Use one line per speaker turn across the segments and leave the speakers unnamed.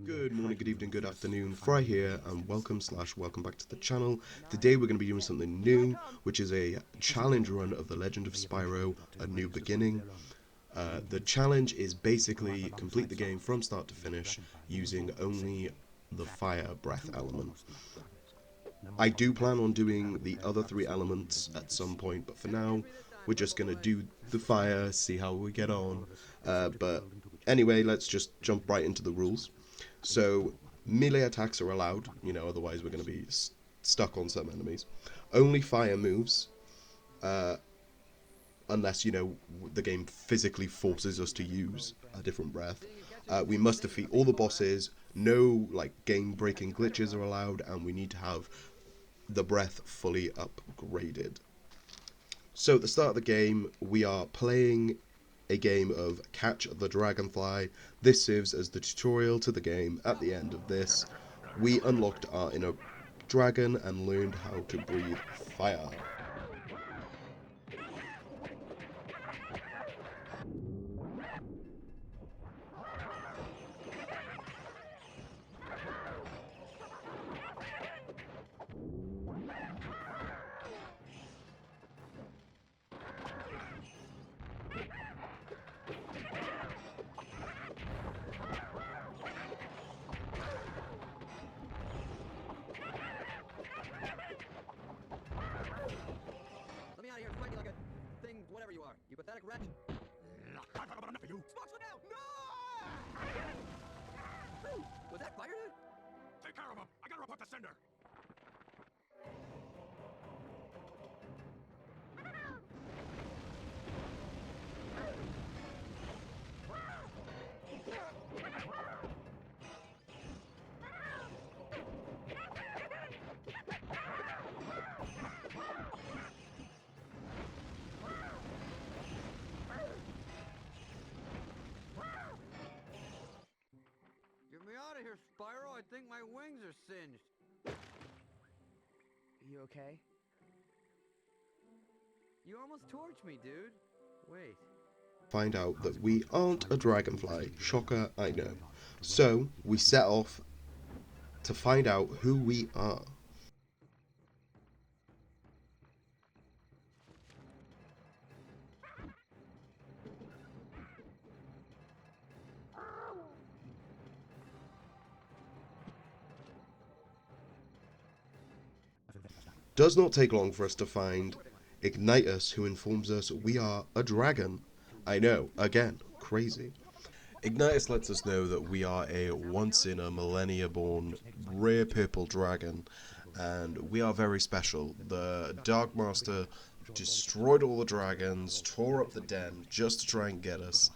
Good morning, good evening, good afternoon, Fry here, and welcome back to the channel. Today we're going to be doing something new, which is a challenge run of The Legend of Spyro, A New Beginning. The challenge is basically complete the game from start to finish using only the fire breath element. I do plan on doing the other three elements at some point, but for now we're just going to do the fire, see how we get on. But anyway, let's just jump right into the rules. So, melee attacks are allowed, otherwise we're going to be stuck on some enemies. Only fire moves, unless, the game physically forces us to use a different breath. We must defeat all the bosses, no, game-breaking glitches are allowed, and we need to have the breath fully upgraded. So, at the start of the game, we are playing a game of Catch the Dragonfly. This serves as the tutorial to the game. At the end of this, we unlocked our inner dragon and learned how to breathe fire.
Whatever you are, you pathetic wretch.
I've had enough of you.
Smokes, look out! No! Was that fire?
Take care of him. I gotta report the sender.
Get me out of here, Spyro. I think my wings are singed. You okay? You almost torched me, dude. Wait.
Find out that we aren't a dragonfly. Shocker, I know. So, we set off to find out who we are. Does not take long for us to find Ignitus, who informs us we are a dragon. I know, again, crazy. Ignitus lets us know that we are a once-in-a-millennia-born rare purple dragon, and we are very special. The Dark Master destroyed all the dragons, tore up the den just to try and get us,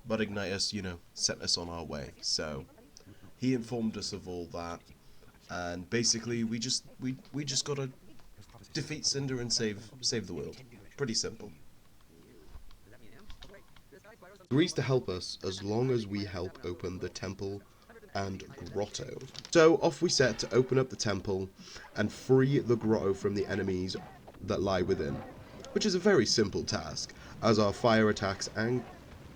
but Ignitus, sent us on our way. So, he informed us of all that, and basically we just gotta defeat Cinder and save the world. Pretty simple. Agrees to help us as long as we help open the temple and grotto. So off we set to open up the temple and free the grotto from the enemies that lie within, which is a very simple task, as our fire attacks and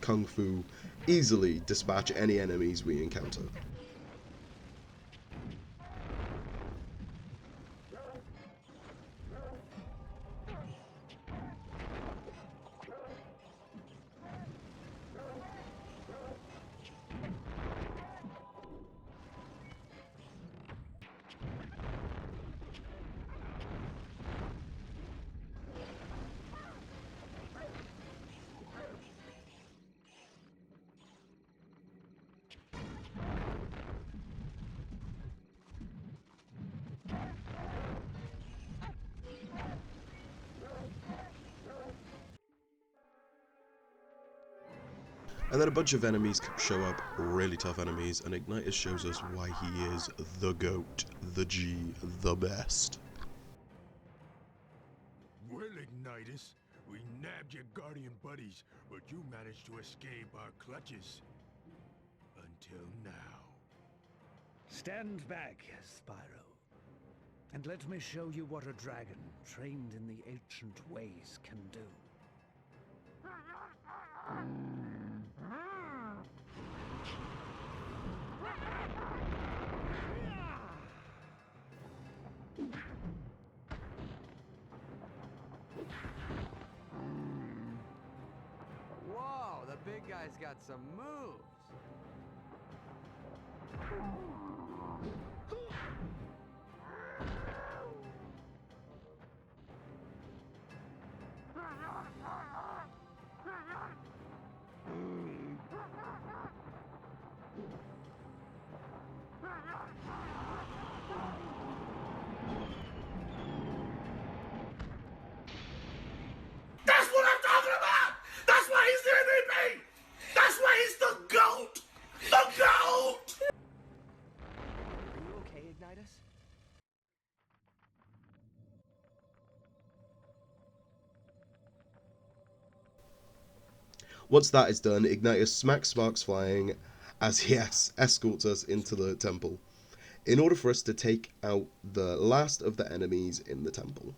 kung fu easily dispatch any enemies we encounter. And then a bunch of enemies show up, really tough enemies, and Ignitus shows us why he is the GOAT, the G, the best.
Well, Ignitus, we nabbed your guardian buddies, but you managed to escape our clutches. Until now.
Stand back, Spyro, and let me show you what a dragon trained in the ancient ways can do.
guy's got some moves.
That's what I'm talking about! That's why he's the MVP! That's why he's the GOAT! The GOAT!
Are you okay, Ignitus?
Once that is done, Ignitus smacks sparks flying as he escorts us into the temple, in order for us to take out the last of the enemies in the temple.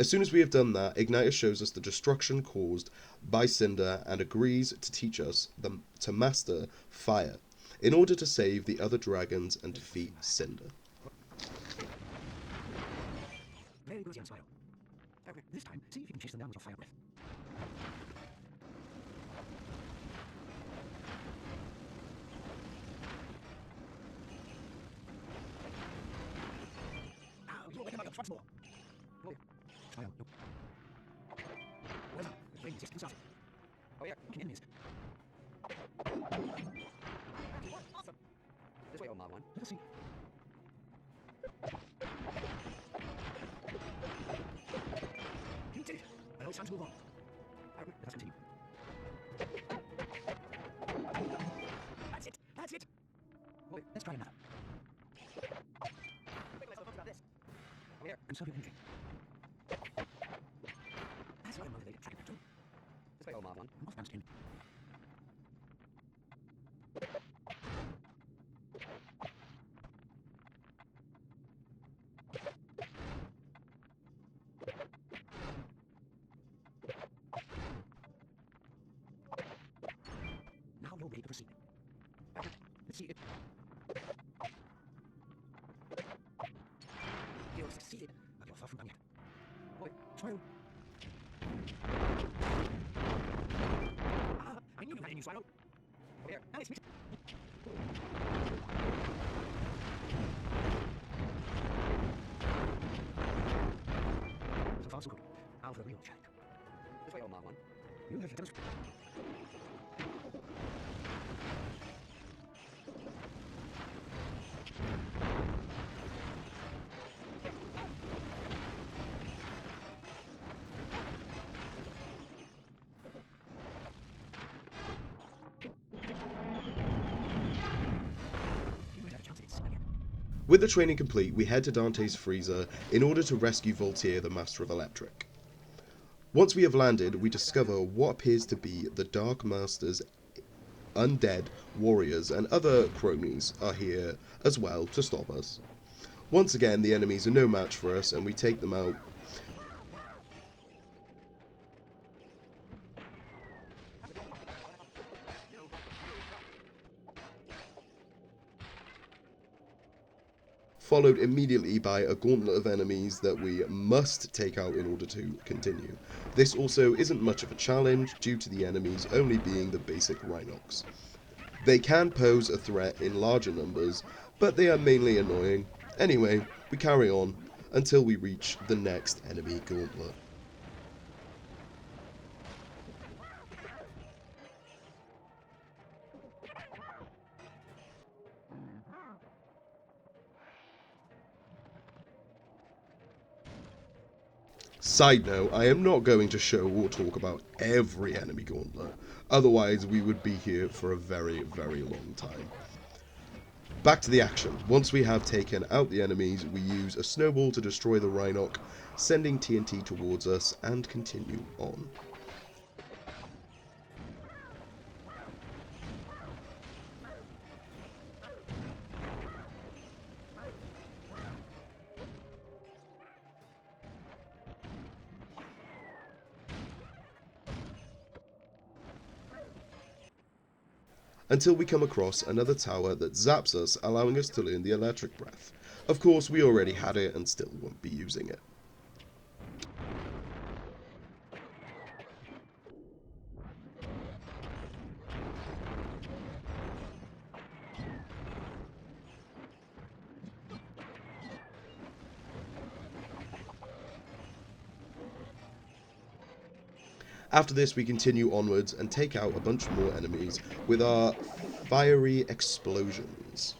As soon as we have done that, Ignitus shows us the destruction caused by Cinder and agrees to teach us to master fire in order to save the other dragons and defeat Cinder.
Very good, young Spyro. Okay, this time, see if you can chase them down with your fire breath. Now, you'll wake them up once more. Spyro, no. Well done. The flame is just started.
Oh yeah.
Looking enemies.
Awesome. This way, old Mod 1.
Let us see. You did it. Well, it's time to move on. Let us continue. That's it. That's it. Wait, let's try another.
Wait, let's talk about this. Over here.
And so you can. That's what I motivated Dragon to.
This way, old Mod 1.
Off Manskin. Now you're ready to proceed. Okay, let's see it. You've succeeded, but you're far from done yet. Wait, Spyro. I knew you had a new Spyro.
Over here.
Now it's me. So far, so good. Now for the real challenge.
This way, old Mod 1.
You have demonstrated. You might have a chance at it again.
With the training complete, we head to Dante's freezer in order to rescue Voltaire, the Master of Electric. Once we have landed, we discover what appears to be the Dark Master's undead warriors and other cronies are here as well to stop us. Once again, the enemies are no match for us and we take them out. Followed immediately by a gauntlet of enemies that we must take out in order to continue. This also isn't much of a challenge due to the enemies only being the basic Rhinox. They can pose a threat in larger numbers, but they are mainly annoying. Anyway, we carry on until we reach the next enemy gauntlet. Side note, I am not going to show or talk about every enemy gauntlet, otherwise we would be here for a very, very long time. Back to the action. Once we have taken out the enemies, we use a snowball to destroy the Rhinoc, sending TNT towards us and continue on. until we come across another tower that zaps us, allowing us to learn the electric breath. Of course, we already had it and still won't be using it. After this, we continue onwards and take out a bunch more enemies with our fiery explosions.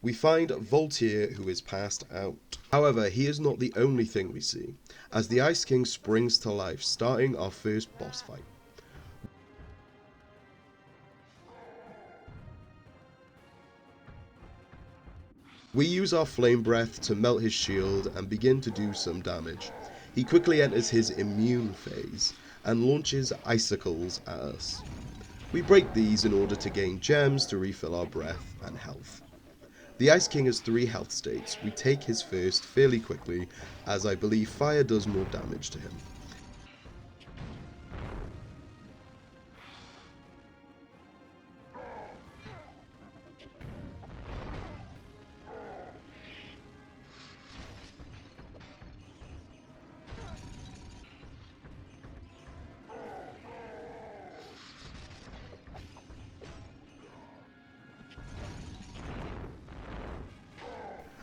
We find Voltaire, who is passed out. However, he is not the only thing we see, as the Ice King springs to life, starting our first boss fight. We use our flame breath to melt his shield and begin to do some damage. He quickly enters his immune phase and launches icicles at us. We break these in order to gain gems to refill our breath and health. The Ice King has 3 health states. We take his first fairly quickly, as I believe fire does more damage to him.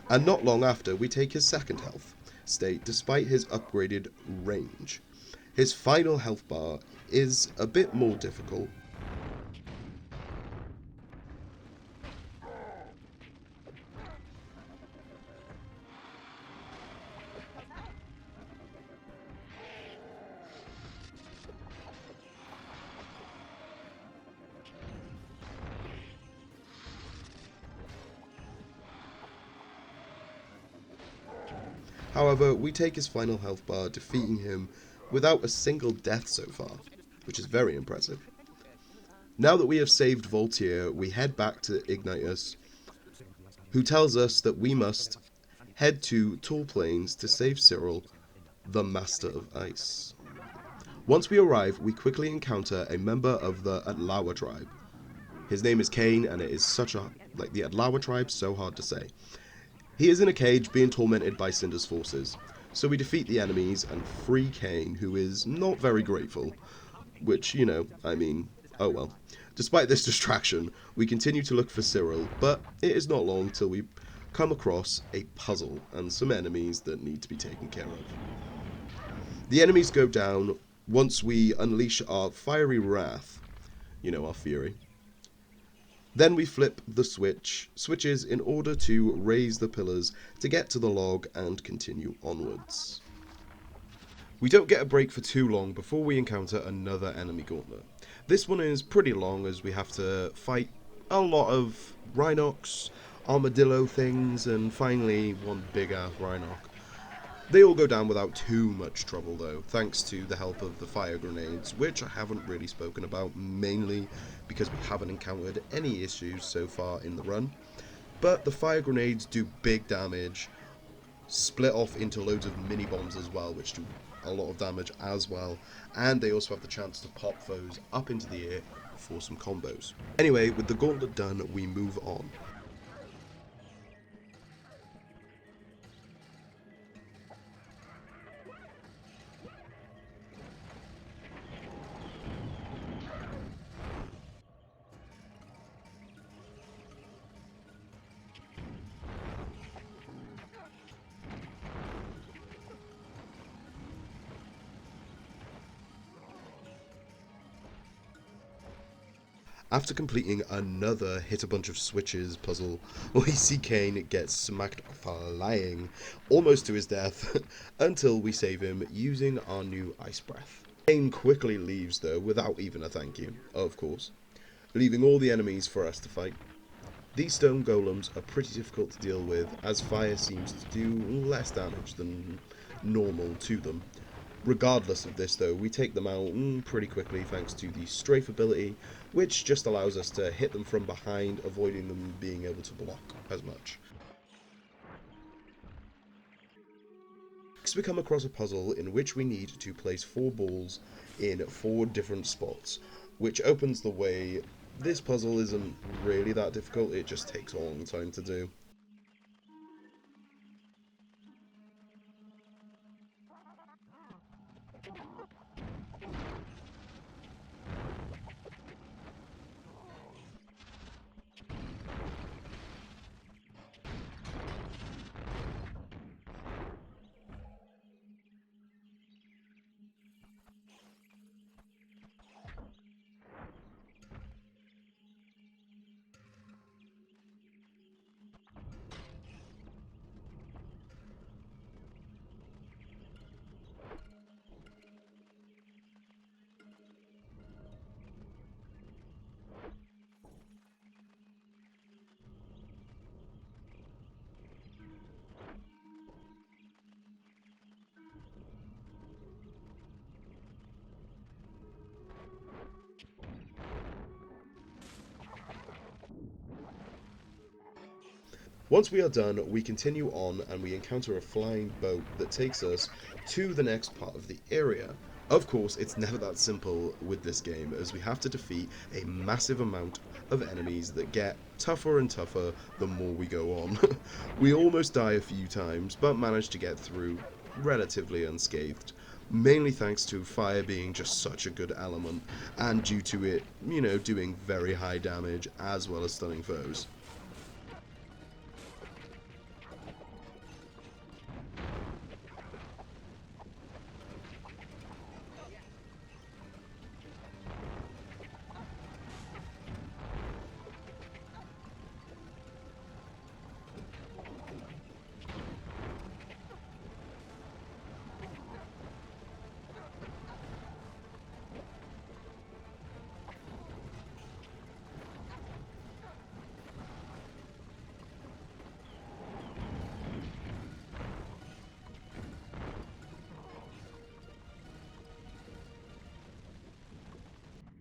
And not long after, we take his second health state, despite his upgraded range. His final health bar is a bit more difficult. However, we take his final health bar, defeating him without a single death so far, which is very impressive. Now that we have saved Voltaire, we head back to Ignitus, who tells us that we must head to Tall Plains to save Cyril, the Master of Ice. Once we arrive, we quickly encounter a member of the Atlawa tribe. His name is Kane, and it is such a, like the Atlawa tribe, so hard to say. He is in a cage being tormented by Cinder's forces, so we defeat the enemies and free Kane, who is not very grateful, which, you know, I mean, oh well. Despite this distraction, we continue to look for Cyril, but it is not long till we come across a puzzle and some enemies that need to be taken care of. The enemies go down once we unleash our fiery wrath, you know, our fury. Then we flip the switches in order to raise the pillars to get to the log and continue onwards. We don't get a break for too long before we encounter another enemy gauntlet. This one is pretty long as we have to fight a lot of Rhinox, armadillo things, and finally one big ass Rhinoc. They all go down without too much trouble though, thanks to the help of the fire grenades, which I haven't really spoken about, mainly because we haven't encountered any issues so far in the run. But the fire grenades do big damage, split off into loads of mini bombs as well, which do a lot of damage as well, and they also have the chance to pop foes up into the air for some combos. Anyway, with the gauntlet done, we move on. After completing another hit a bunch of switches puzzle, we see Kane get smacked flying, almost to his death, until we save him using our new ice breath. Kane quickly leaves though, without even a thank you, of course, leaving all the enemies for us to fight. These stone golems are pretty difficult to deal with, as fire seems to do less damage than normal to them. Regardless of this though, we take them out pretty quickly thanks to the strafe ability, which just allows us to hit them from behind, avoiding them being able to block as much. Next we come across a puzzle in which we need to place 4 balls in 4 different spots, which opens the way. This puzzle isn't really that difficult, it just takes a long time to do. Once we are done, we continue on and we encounter a flying boat that takes us to the next part of the area. Of course, it's never that simple with this game, as we have to defeat a massive amount of enemies that get tougher and tougher the more we go on. We almost die a few times, but manage to get through relatively unscathed. Mainly thanks to fire being just such a good element, and due to it, you know, doing very high damage as well as stunning foes.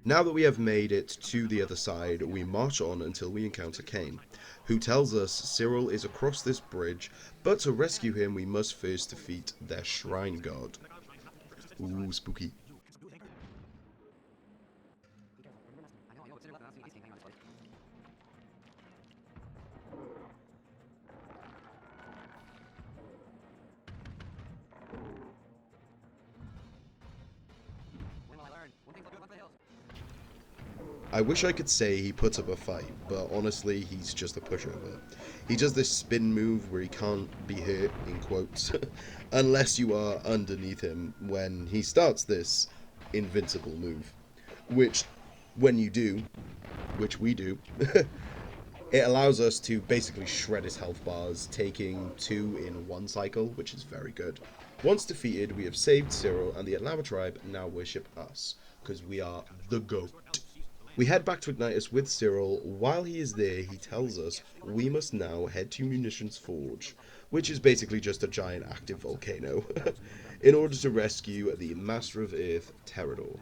Now that we have made it to the other side, we march on until we encounter Kane, who tells us Cyril is across this bridge, but to rescue him we must first defeat their shrine god. Ooh, spooky. I wish I could say he puts up a fight, but honestly, he's just a pushover. He does this spin move where he can't be hurt, in quotes, unless you are underneath him when he starts this invincible move. Which, when you do, which we do, it allows us to basically shred his health bars, taking 2 in 1 cycle, which is very good. Once defeated, we have saved Cyril, and the Atlama tribe now worship us, because we are the GOAT. We head back to Ignitus with Cyril. While he is there, he tells us we must now head to Munitions Forge, which is basically just a giant active volcano, in order to rescue the Master of Earth, Terador.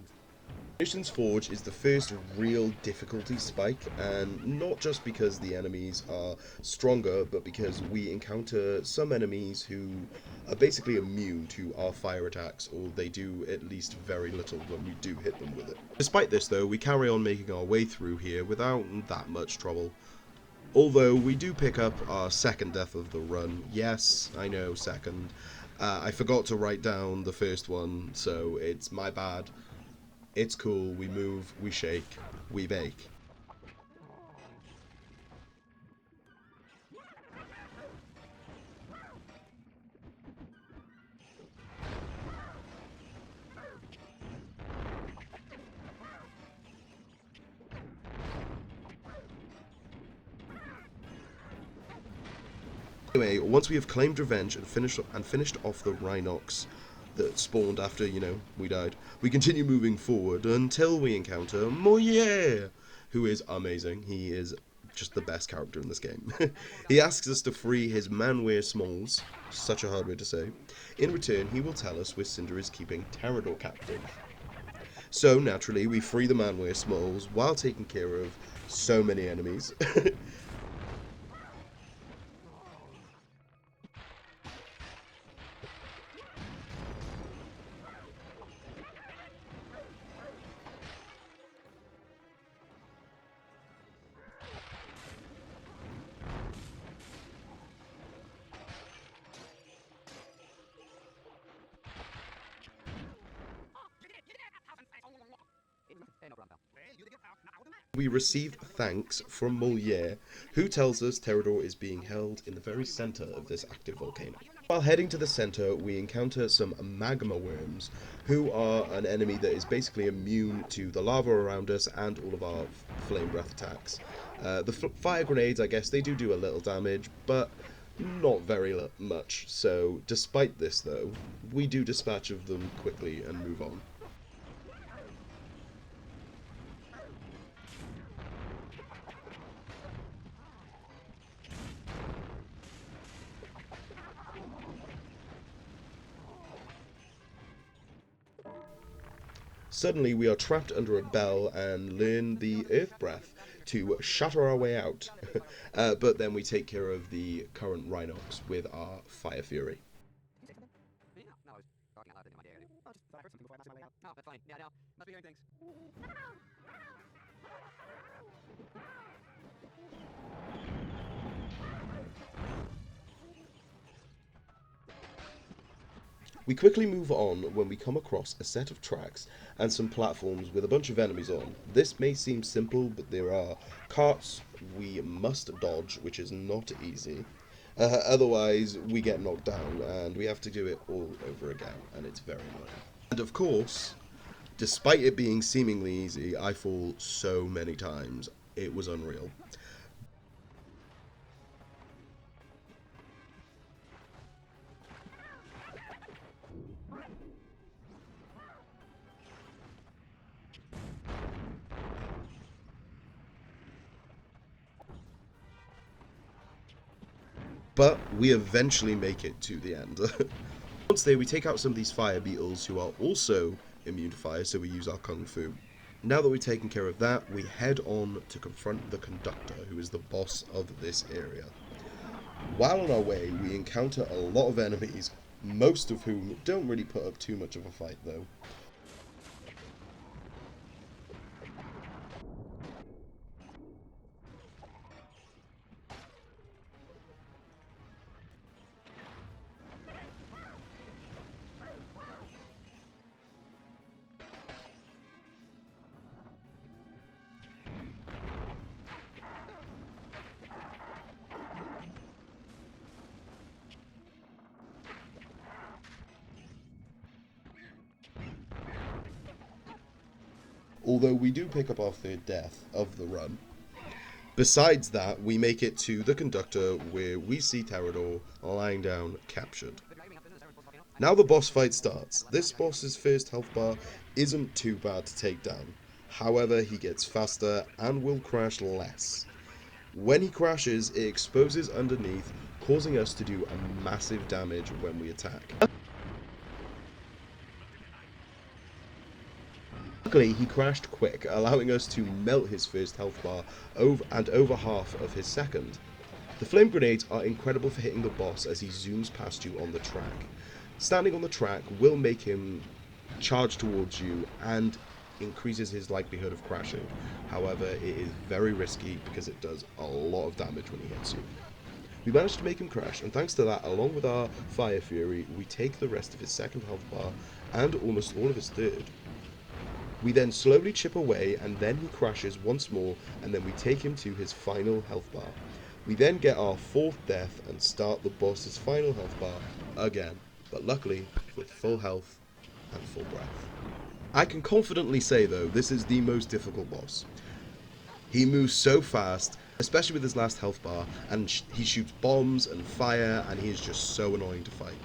Munitions Forge is the first real difficulty spike, and not just because the enemies are stronger, but because we encounter some enemies who are basically immune to our fire attacks, or they do at least very little when we do hit them with it. Despite this though, we carry on making our way through here without that much trouble. Although we do pick up our second death of the run. Yes, I know, second. I forgot to write down the first one, so it's my bad. It's cool, we move, we shake, we bake. Anyway, once we have claimed revenge and finished off the Rhinox that spawned after, we died, we continue moving forward until we encounter Moyer, who is amazing. He is just the best character in this game. He asks us to free his Manware Smalls, such a hard word to say. In return, he will tell us where Cinder is keeping Terador captive. So, naturally, we free the Manware Smalls while taking care of so many enemies. We receive thanks from Moliere, who tells us Terador is being held in the very center of this active volcano. While heading to the center, we encounter some magma worms, who are an enemy that is basically immune to the lava around us and all of our flame breath attacks. The fire grenades, I guess, they do a little damage, but not very much. So, despite this, though, we do dispatch of them quickly and move on. Suddenly we are trapped under a bell and learn the Earth Breath to shatter our way out. But then we take care of the current Rhinox with our Fire Fury. We quickly move on when we come across a set of tracks and some platforms with a bunch of enemies on. This may seem simple, but there are carts we must dodge, which is not easy. Otherwise, we get knocked down, and we have to do it all over again, and it's very annoying. And of course, despite it being seemingly easy, I fall so many times. It was unreal. But we eventually make it to the end. Once there, we take out some of these fire beetles who are also immune to fire, so we use our Kung Fu. Now that we've taken care of that, we head on to confront the conductor, who is the boss of this area. While on our way, we encounter a lot of enemies, most of whom don't really put up too much of a fight though. Although we do pick up our third death of the run. Besides that, we make it to the conductor where we see Terrador lying down captured. Now the boss fight starts. This boss's first health bar isn't too bad to take down. However, he gets faster and will crash less. When he crashes, it exposes underneath, causing us to do a massive damage when we attack. Luckily, he crashed quick, allowing us to melt his first health bar and over half of his second. The flame grenades are incredible for hitting the boss as he zooms past you on the track. Standing on the track will make him charge towards you and increases his likelihood of crashing. However, it is very risky because it does a lot of damage when he hits you. We managed to make him crash, and thanks to that, along with our Fire Fury, we take the rest of his second health bar and almost all of his third. We then slowly chip away, and then he crashes once more, and then we take him to his final health bar. We then get our fourth death and start the boss's final health bar again, but luckily with full health and full breath. I can confidently say though, this is the most difficult boss. He moves so fast, especially with his last health bar, and he shoots bombs and fire, and he is just so annoying to fight.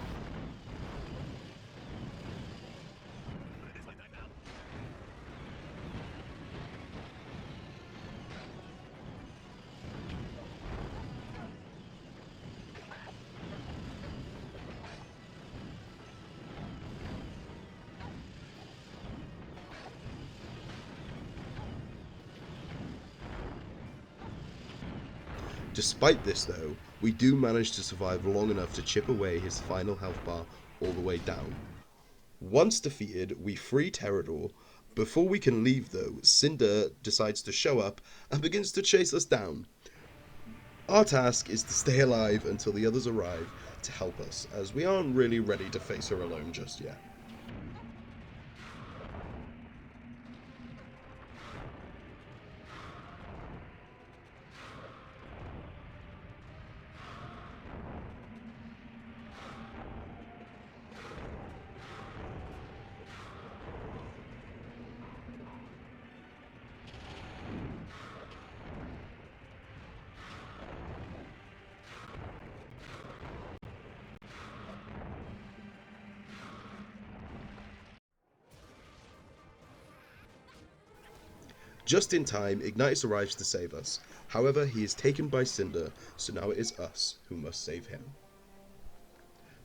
Despite this though, we do manage to survive long enough to chip away his final health bar all the way down. Once defeated, we free Terrador. Before we can leave though, Cinder decides to show up and begins to chase us down. Our task is to stay alive until the others arrive to help us, as we aren't really ready to face her alone just yet. Just in time, Ignitus arrives to save us. However, he is taken by Cinder, so now it is us who must save him.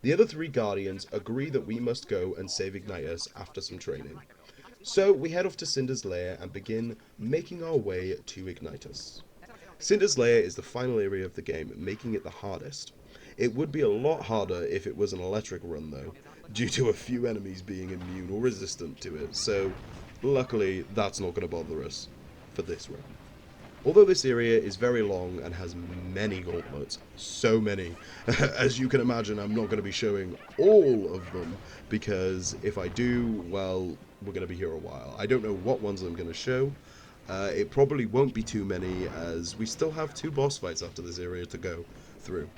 The other three Guardians agree that we must go and save Ignitus after some training. So we head off to Cinder's lair and begin making our way to Ignitus. Cinder's lair is the final area of the game, making it the hardest. It would be a lot harder if it was an electric run though, due to a few enemies being immune or resistant to it, so luckily that's not going to bother us for this run. Although this area is very long and has many gauntlets, so many, as you can imagine I'm not going to be showing all of them, because if I do, well, we're going to be here a while. I don't know what ones I'm going to show. It probably won't be too many, as we still have 2 boss fights after this area to go through.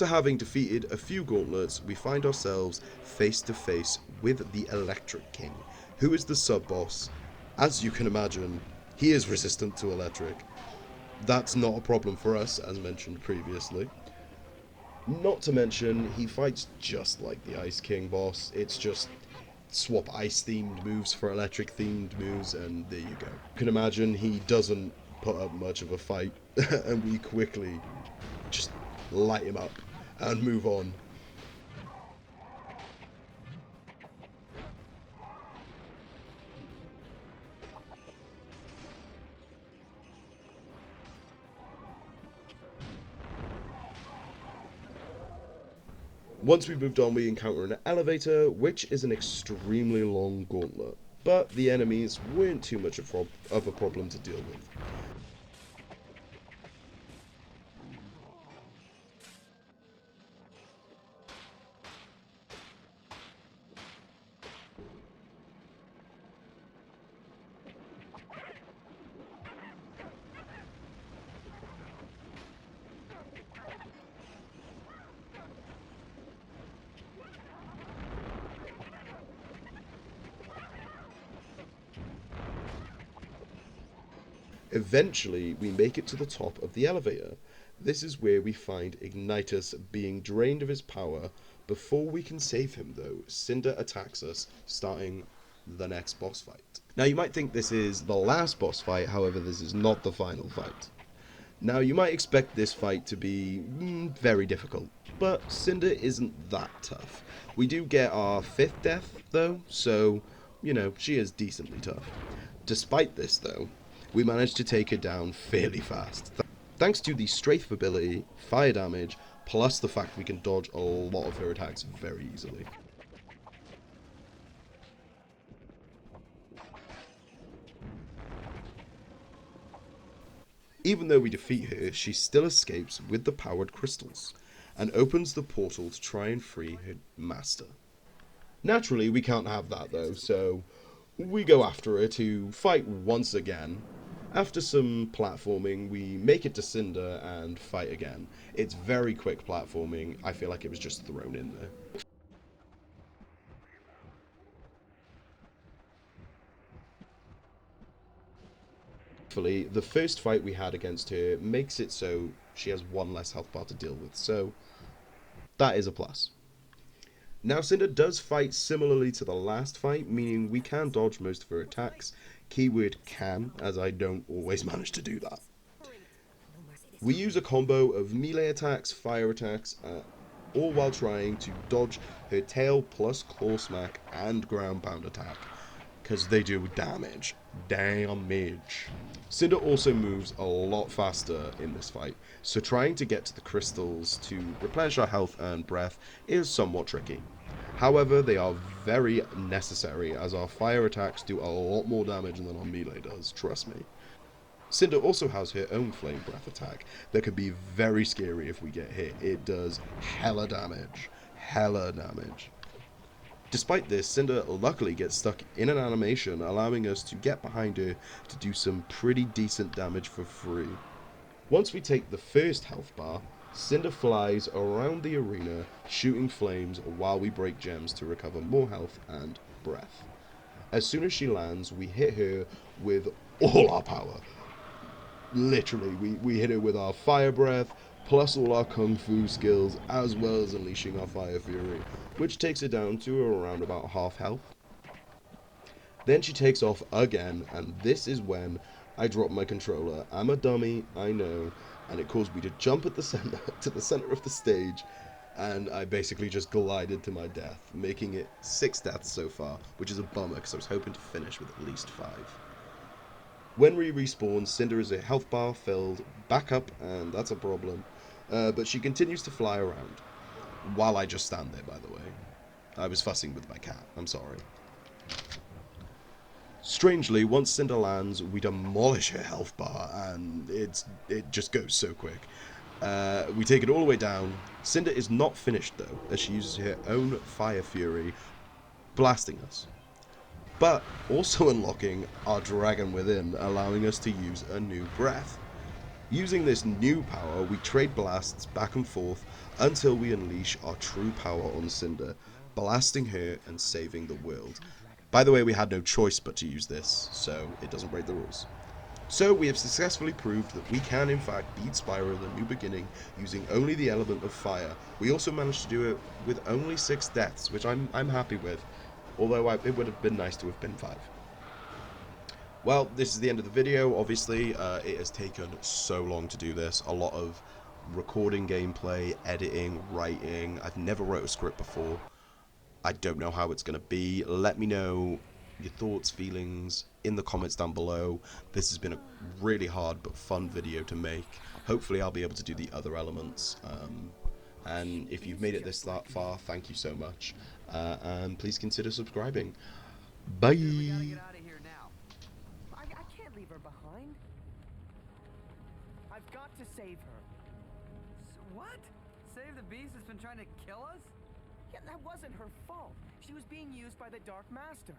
After having defeated a few gauntlets, we find ourselves face to face with the Electric King, who is the sub-boss. As you can imagine, he is resistant to electric. That's not a problem for us, as mentioned previously. Not to mention, he fights just like the Ice King boss. It's just swap ice-themed moves for electric-themed moves, and there you go. You can imagine he doesn't put up much of a fight, and we quickly just light him up and move on. Once we've moved on, we encounter an elevator, which is an extremely long gauntlet, but the enemies weren't too much of a problem to deal with. Eventually, we make it to the top of the elevator. This is where we find Ignitus being drained of his power. Before we can save him, though, Cinder attacks us, starting the next boss fight. Now, you might think this is the last boss fight, however, this is not the final fight. Now, you might expect this fight to be very difficult, but Cinder isn't that tough. We do get our 5th death, though, so, you know, she is decently tough. Despite this, though, we managed to take her down fairly fast, thanks to the Strafe ability, fire damage, plus the fact we can dodge a lot of her attacks very easily. Even though we defeat her, she still escapes with the powered crystals, and opens the portal to try and free her master. Naturally, we can't have that though, so we go after her to fight once again. After some platforming, we make it to Cinder and fight again. It's very quick platforming. I feel like it was just thrown in there. Thankfully, the first fight we had against her makes it so she has one less health bar to deal with, so that is a plus. Now, Cinder does fight similarly to the last fight, meaning we can dodge most of her attacks. Keyword can, as I don't always manage to do that. We use a combo of melee attacks, fire attacks, all while trying to dodge her tail plus claw smack and ground pound attack, because they do damage. Damage. Cinder also moves a lot faster in this fight, so trying to get to the crystals to replenish our health and breath is somewhat tricky. However, they are very necessary, as our fire attacks do a lot more damage than our melee does, trust me. Cinder also has her own flame breath attack that can be very scary if we get hit. It does hella damage. Hella damage. Despite this, Cinder luckily gets stuck in an animation, allowing us to get behind her to do some pretty decent damage for free. Once we take the first health bar, Cinder flies around the arena, shooting flames while we break gems to recover more health and breath. As soon as she lands, we hit her with all our power. Literally, we hit her with our fire breath, plus all our kung fu skills, as well as unleashing our fire fury, which takes her down to around about half health. Then she takes off again, and this is when I drop my controller. I'm a dummy, I know, and it caused me to jump at the center of the stage, and I basically just glided to my death, making it 6 deaths so far, which is a bummer because I was hoping to finish with at least 5. When we respawn, Cinder is a health bar filled back up, and that's a problem, but she continues to fly around, while I just stand there, by the way. I was fussing with my cat, I'm sorry. Strangely, once Cinder lands, we demolish her health bar, and it just goes so quick. We take it all the way down. Cinder is not finished, though, as she uses her own fire fury, blasting us. But also unlocking our dragon within, allowing us to use a new breath. Using this new power, we trade blasts back and forth until we unleash our true power on Cinder, blasting her and saving the world. By the way, we had no choice but to use this, so it doesn't break the rules. So we have successfully proved that we can in fact beat Spyro the New Beginning using only the element of fire. We also managed to do it with only 6 deaths, which I'm happy with, although it would have been nice to have been 5. Well, this is the end of the video. Obviously, it has taken so long to do this. A lot of recording gameplay, editing, writing. I've never wrote a script before. I don't know how it's going to be. Let me know your thoughts, feelings in the comments down below. This has been a really hard but fun video to make. Hopefully I'll be able to do the other elements. And if you've made it this far, thank you so much. And please consider subscribing. Bye!
Dude, we gotta get out of here now.
I can't leave her behind. I've got to save her.
What? Save the beast that's been trying to kill us?
Yeah, that wasn't her fault. She was being used by the Dark Master.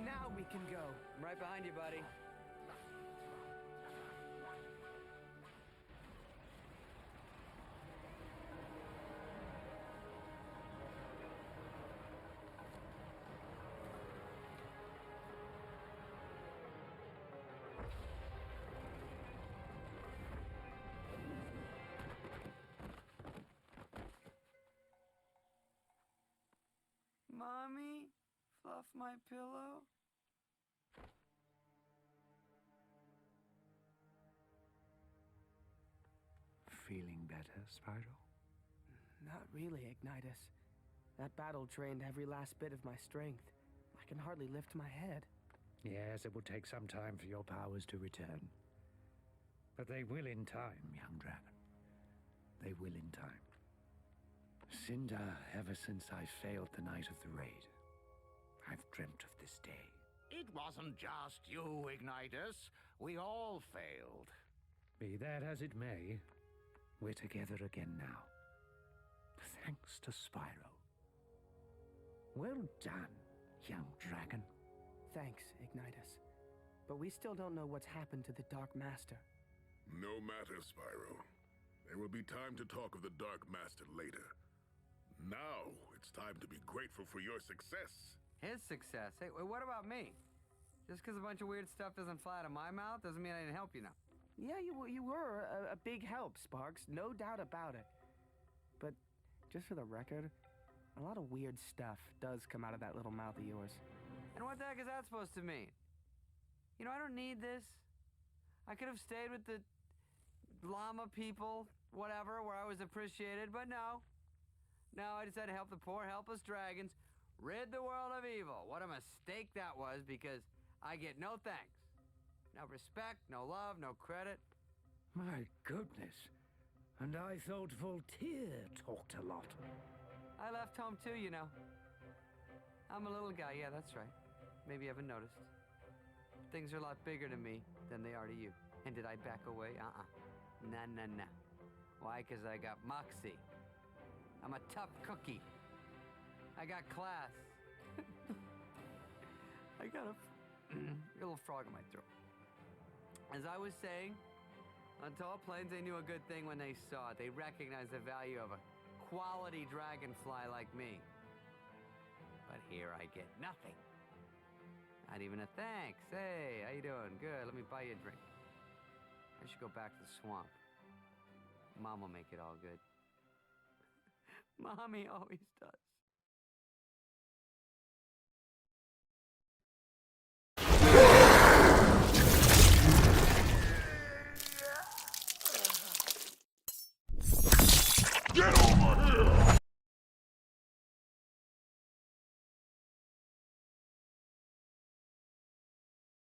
Now we can go.
I'm right behind you, buddy. Mommy, fluff my pillow.
Feeling better, Spyro?
Not really, Ignitus. That battle drained every last bit of my strength. I can hardly lift my head.
Yes, it will take some time for your powers to return. But they will in time, young dragon. They will in time. Cinder, ever since I failed the night of the raid, I've dreamt of this day.
It wasn't just you, Ignitus. We all failed.
Be that as it may, we're together again now. Thanks to Spyro. Well done, young dragon.
Thanks, Ignitus. But we still don't know what's happened to the Dark Master.
No matter, Spyro. There will be time to talk of the Dark Master later. Now, it's time to be grateful for your success.
His success? Hey, what about me? Just because a bunch of weird stuff doesn't fly out of my mouth doesn't mean I didn't help you now.
Yeah, you were a big help, Sparks. No doubt about it. But just for the record, a lot of weird stuff does come out of that little mouth of yours.
And what the heck is that supposed to mean? You know, I don't need this. I could have stayed with the llama people, whatever, where I was appreciated, but no. No, I decided to help the poor, helpless dragons rid the world of evil. What a mistake that was, because I get no thanks. No respect, no love, no credit.
My goodness. And I thought Voltaire talked a lot.
I left home too, you know. I'm a little guy, yeah, that's right. Maybe you haven't noticed. Things are a lot bigger to me than they are to you. And did I back away? Nah. Why? 'Cause I got moxie. I'm a tough cookie. I got class. I got a little frog in my throat. As I was saying, on tall plains they knew a good thing when they saw it. They recognized the value of a quality dragonfly like me. But here I get nothing. Not even a thanks. Hey, how you doing? Good, let me buy you a drink. I should go back to the swamp. Mom will make it all good. Mommy always does.